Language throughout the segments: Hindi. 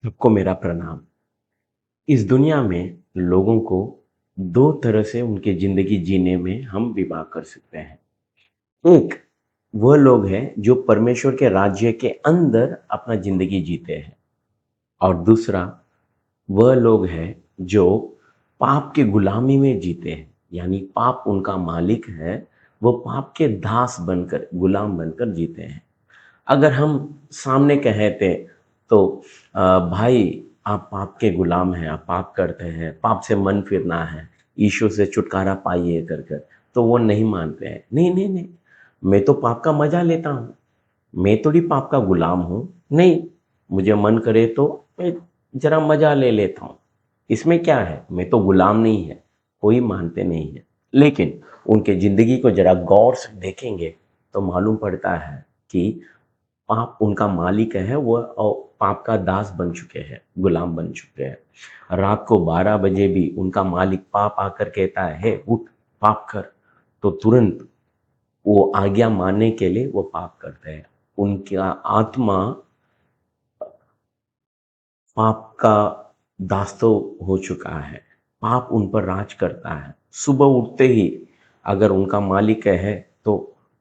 सबको मेरा प्रणाम। इस दुनिया में लोगों को दो तरह से उनकी जिंदगी जीने में हम विभाग कर सकते हैं। एक वह लोग हैं जो परमेश्वर के राज्य के अंदर अपना जिंदगी जीते हैं, और दूसरा वह लोग हैं जो पाप के गुलामी में जीते हैं, यानी पाप उनका मालिक है, वो पाप के दास बनकर, गुलाम बनकर जीते हैं। अगर हम सामने कहते तो भाई आप पाप के गुलाम हैं, आप पाप करते हैं, पाप से मन फिरना है, ईशु से छुटकारा पाइए कर कर, तो वो नहीं मानते हैं। नहीं नहीं नहीं, मैं तो पाप का मजा लेता हूँ, मैं थोड़ी पाप का गुलाम हूँ। नहीं, मुझे मन करे तो मैं जरा मजा ले लेता हूँ, इसमें क्या है, मैं तो गुलाम नहीं है। कोई मानते नहीं है। लेकिन उनके जिंदगी को जरा गौर से देखेंगे तो मालूम पड़ता है कि पाप उनका मालिक है, वो और पाप का दास बन चुके हैं, गुलाम बन चुके हैं। रात को 12 बजे भी उनका मालिक पाप आकर कहता है, हे उठ पाप कर, तो तुरंत वो आज्ञा मानने के लिए वो पाप करते हैं। उनका आत्मा पाप का दास तो हो चुका है, पाप उन पर राज करता है। सुबह उठते ही अगर उनका मालिक है तो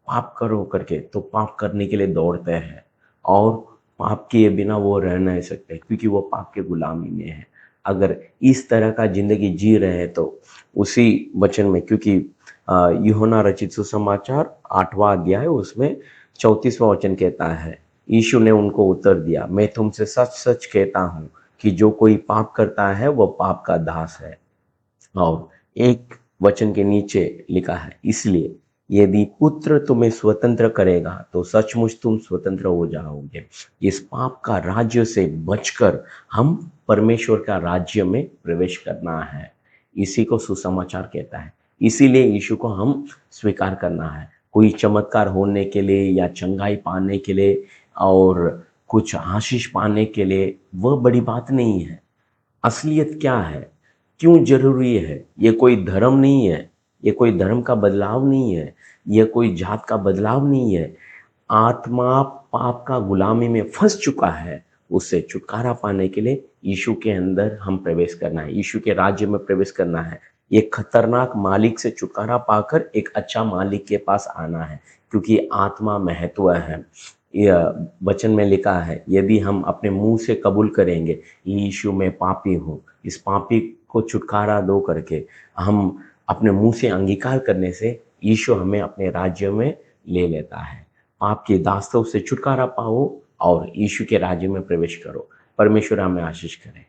पाप करो करके, तो पाप करने के लिए दौड़ते हैं, और पाप किए बिना वो रह नहीं सकते, क्योंकि वो पाप के गुलामी में है। अगर इस तरह का जिंदगी जी रहे हैं तो उसी वचन में, क्योंकि यूहन्ना रचित सुसमाचार 8वां अध्याय उसमें 34वां वचन कहता है, यीशु ने उनको उत्तर दिया, मैं तुमसे सच सच कहता हूँ कि जो कोई पाप करता है वो पाप का दास है। और एक वचन के नीचे लिखा है, इसलिए यदि पुत्र तुम्हें स्वतंत्र करेगा तो सचमुच तुम स्वतंत्र हो जाओगे। इस पाप का राज्य से बचकर हम परमेश्वर का राज्य में प्रवेश करना है, इसी को सुसमाचार कहता है। इसीलिए यीशु को हम स्वीकार करना है। कोई चमत्कार होने के लिए या चंगाई पाने के लिए और कुछ आशीष पाने के लिए वह बड़ी बात नहीं है। असलियत क्या है, क्यों जरूरी है? ये कोई धर्म नहीं है, ये कोई धर्म का बदलाव नहीं है, ये कोई जात का बदलाव नहीं है। आत्मा पाप का गुलामी में फंस चुका है, उससे छुटकारा पाने के लिए यीशु के अंदर हम प्रवेश करना है, यीशु के राज्य में प्रवेश करना है। एक खतरनाक मालिक से छुटकारा पाकर एक अच्छा मालिक के पास आना है, क्योंकि आत्मा महत्व है। यह वचन में लिखा है, यदि हम अपने मुंह से कबूल करेंगे यीशु मैं पापी हूँ, इस पापी को छुटकारा दो करके हम अपने मुंह से अंगीकार करने से यीशु हमें अपने राज्य में ले लेता है। पाप के दास्तों से छुटकारा पाओ और यीशु के राज्य में प्रवेश करो। परमेश्वर हमें आशीष करे।